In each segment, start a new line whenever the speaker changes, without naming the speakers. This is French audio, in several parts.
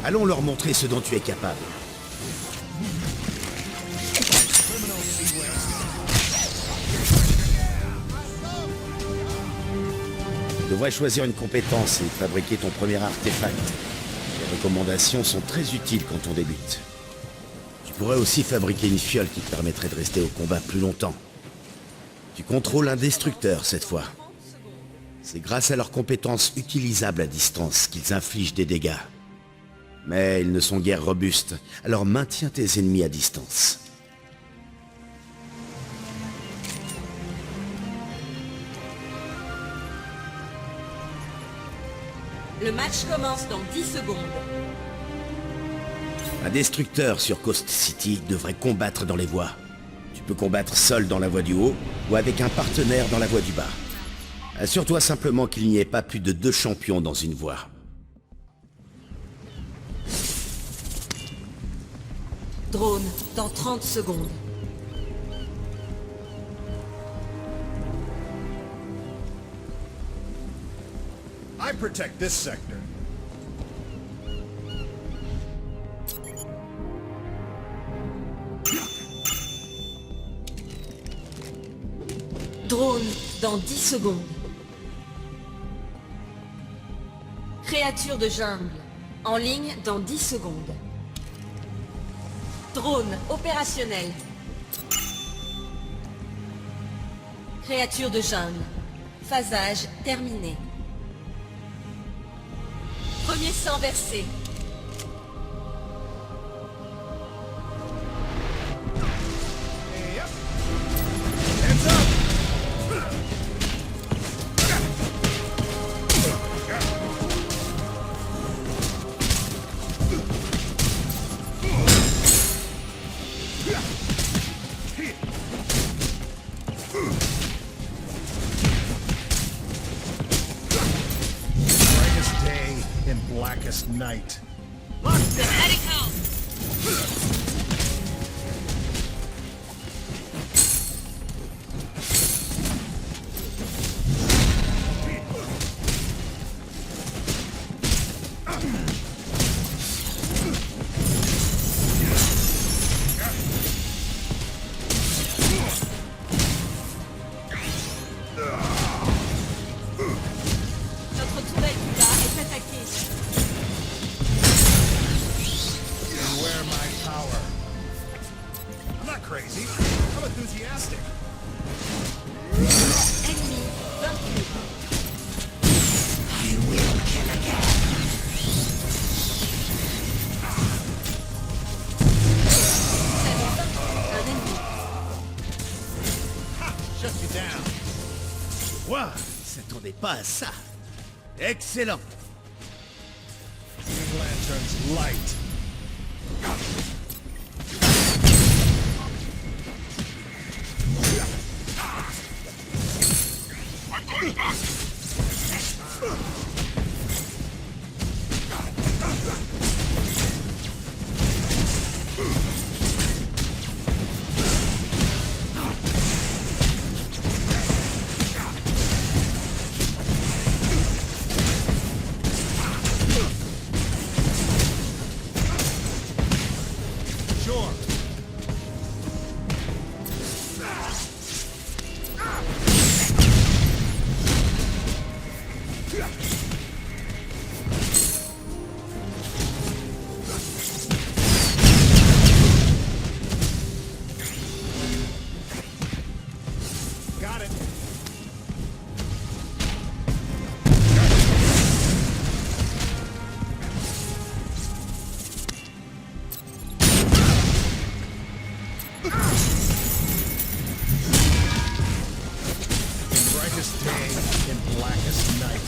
Allons leur montrer ce dont tu es capable. Tu devrais choisir une compétence et fabriquer ton premier artefact. Les recommandations sont très utiles quand on débute. Tu pourrais aussi fabriquer une fiole qui te permettrait de rester au combat plus longtemps. Tu contrôles un destructeur cette fois. C'est grâce à leurs compétences utilisables à distance qu'ils infligent des dégâts. Mais ils ne sont guère robustes, alors maintiens tes ennemis à distance.
Le match commence dans 10 secondes.
Un destructeur sur Coast City devrait combattre dans les voies. Tu peux combattre seul dans la voie du haut ou avec un partenaire dans la voie du bas. Assure-toi simplement qu'il n'y ait pas plus de 2 champions dans une voie.
Drone dans 30 secondes.
I protect this sector.
Drone dans 10 secondes. Créature de jungle. En ligne dans 10 secondes. Drone opérationnel. Créature de jungle. Phasage terminé. Premier sang versé.
Hands up! Brightest day and blackest night.
Monster heading home. Notre tourelle du bas est attaquée.
Beware my power. I'm not crazy. I'm enthusiastic.
Ennemi vaincu. Vous avez vaincu un ennemi.
Shut you down.
Waouh, ils s'attendaient pas à ça. Excellent.
Green Lantern's light. Sure. Got it. Brightest day and blackest night.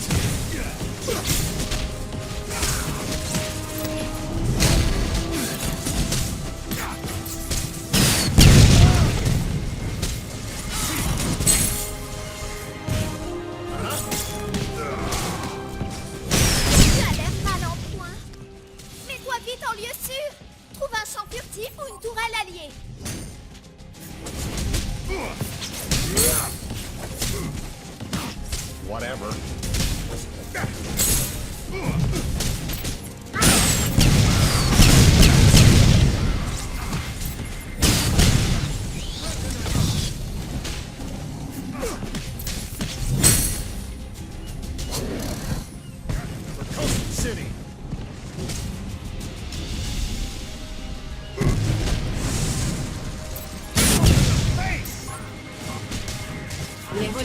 Tu as l'air mal en point. Mets-toi vite en lieu sûr. Trouve un champ furtif ou une tourelle alliée.
Whatever.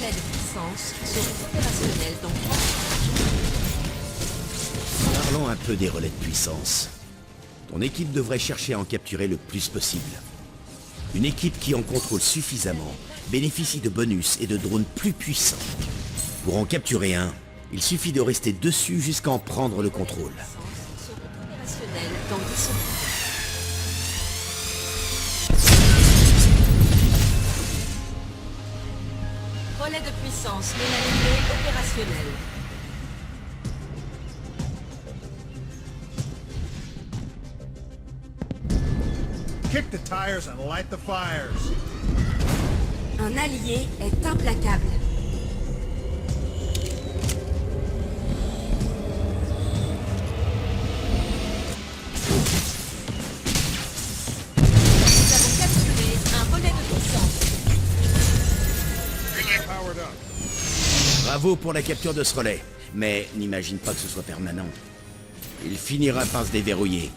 relais de puissance seront opérationnels dans 30 secondes.
Parlons un peu des relais de puissance. Ton équipe devrait chercher à en capturer le plus possible. Une équipe qui en contrôle suffisamment bénéficie de bonus et de drones plus puissants. Pour en capturer un, il suffit de rester dessus jusqu'à en prendre le contrôle.
Seront opérationnels dans 10 secondes. Relais de puissance non aligné opérationnel.
Kick the tires and light the fires.
Un allié est implacable. Nous avons capturé un relais de puissance.
Powered up.
Bravo pour la capture de ce relais, mais n'imagine pas que ce soit permanent. Il finira par se déverrouiller.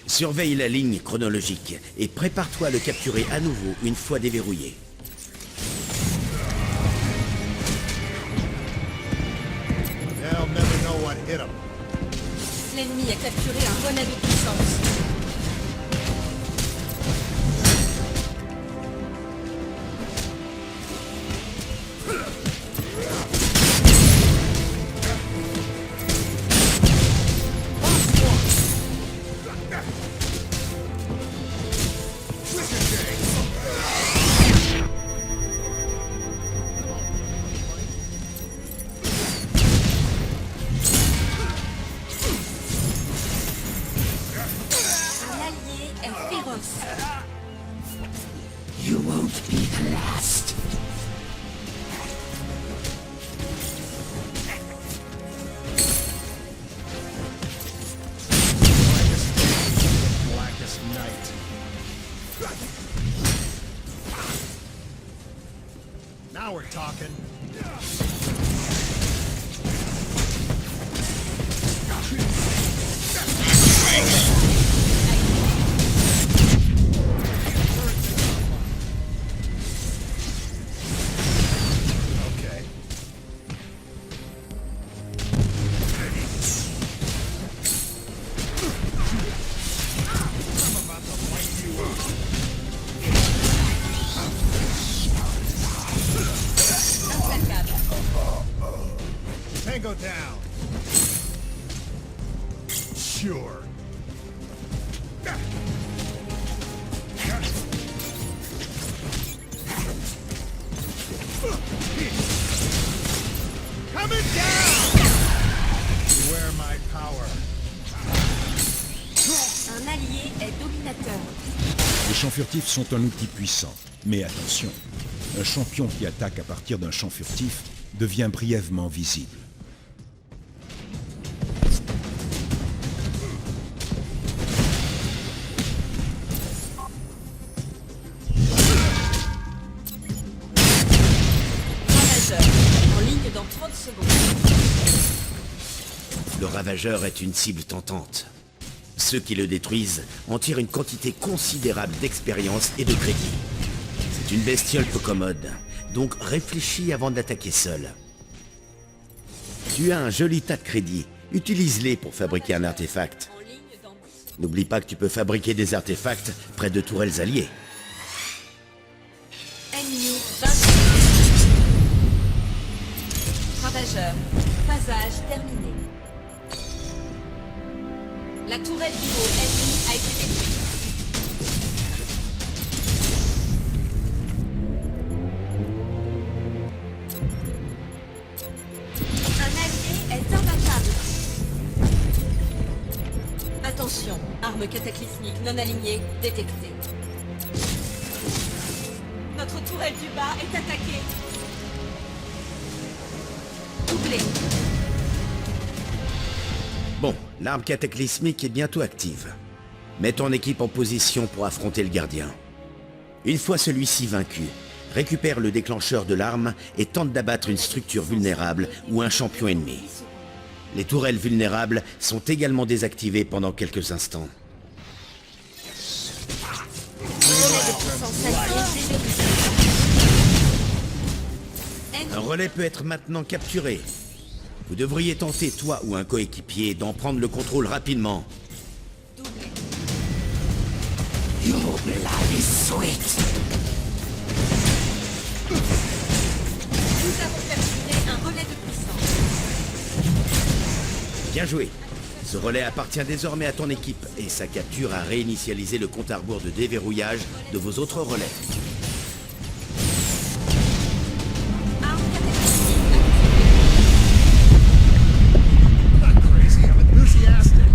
Surveille la ligne chronologique et prépare-toi à le capturer à nouveau une fois déverrouillé.
They'll never know what hit them.
L'ennemi a capturé un relais de puissance.
You won't be the last.
Blackest night. Now we're talking. Okay. I'm about to light you up. Tango down. Sure. Coming down! Beware my power.
Un allié est dominateur.
Les champs furtifs sont un outil puissant, mais attention, un champion qui attaque à partir d'un champ furtif devient brièvement visible.
Ravageur, en ligne dans 30 secondes.
Le ravageur est une cible tentante. Ceux qui le détruisent en tirent une quantité considérable d'expérience et de crédit. C'est une bestiole peu commode, donc réfléchis avant de l'attaquer seul. Tu as un joli tas de crédits, utilise-les pour fabriquer un artefact.
En ligne dans 10 secondes.
N'oublie pas que tu peux fabriquer des artefacts près de tourelles alliées.
Ennemi 20. Ravageur, phasage terminé. La tourelle pivot ennemie a été détruite. Un allié est imbattable. Attention, arme cataclysmique non alignée détectée. Notre tourelle du bas est attaquée. Doublé.
Bon, l'arme cataclysmique est bientôt active. Mets ton équipe en position pour affronter le gardien. Une fois celui-ci vaincu, récupère le déclencheur de l'arme et tente d'abattre une structure vulnérable ou un champion ennemi. Les tourelles vulnérables sont également désactivées pendant quelques instants.
Relais de puissance alliée déverrouillé.
Un relais peut être maintenant capturé. Vous devriez tenter, toi ou un coéquipier, d'en prendre le contrôle rapidement.
Doublé.
Your blood is sweet.
Nous avons capturé un relais de puissance.
Bien joué. Ce relais appartient désormais à ton équipe et sa capture a réinitialisé le compte à rebours de déverrouillage de vos autres relais.
Arme catapultique.
Not crazy, I'm enthusiastic.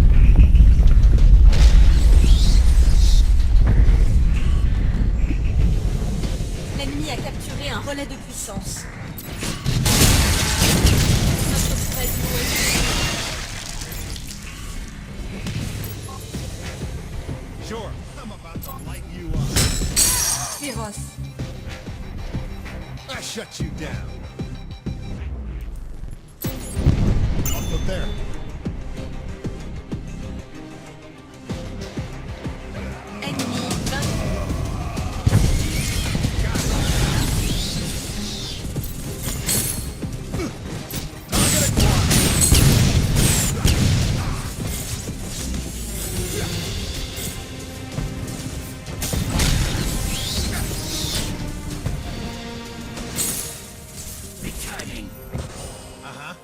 L'ennemi a capturé un relais de puissance. Notre tourelle est...
Sure, I'm about to light you up.
féroce.
I shut you down. Up there.
Ennemi vaincu.
Uh-huh.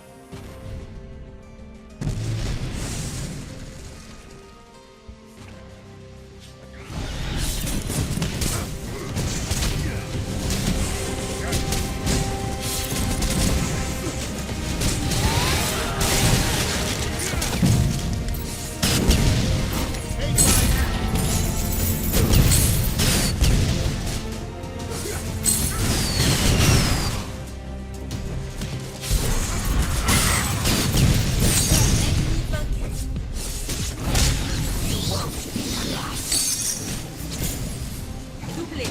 Ennemi vaincu. Doublé.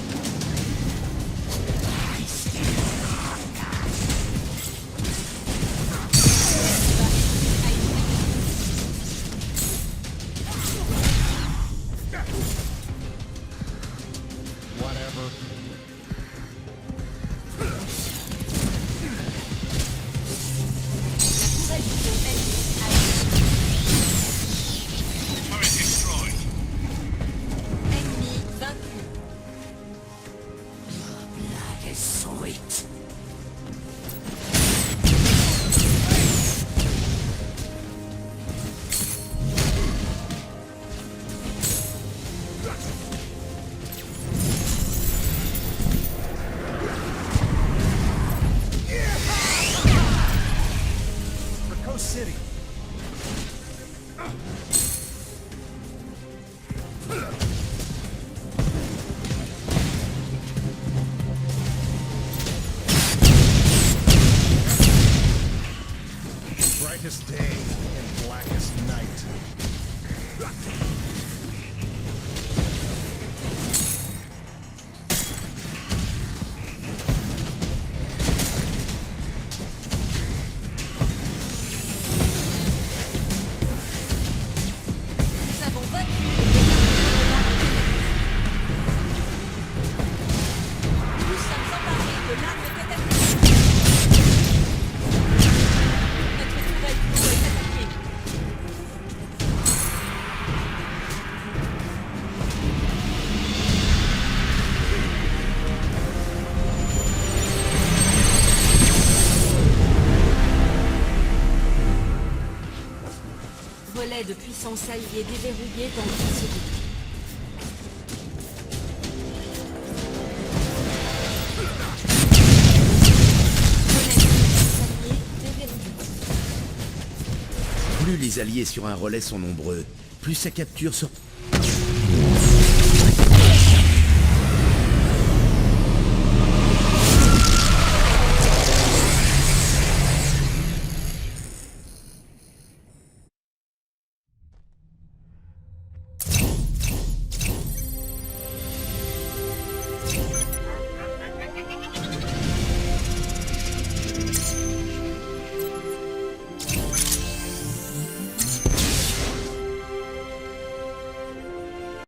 Whatever.
Tourelle du feu ennemi ennemi vaincu.
For Coast City. Brightest day and blackest night.
Nous avons vaincu. Nous sommes emparés de l'arme catapultique. Notre tourelle du feu est attaquée. Relais de puissance alliée déverrouillé dans le City. Relais de puissance alliée déverrouillé.
Plus les alliés sur un relais sont nombreux, plus sa capture sera...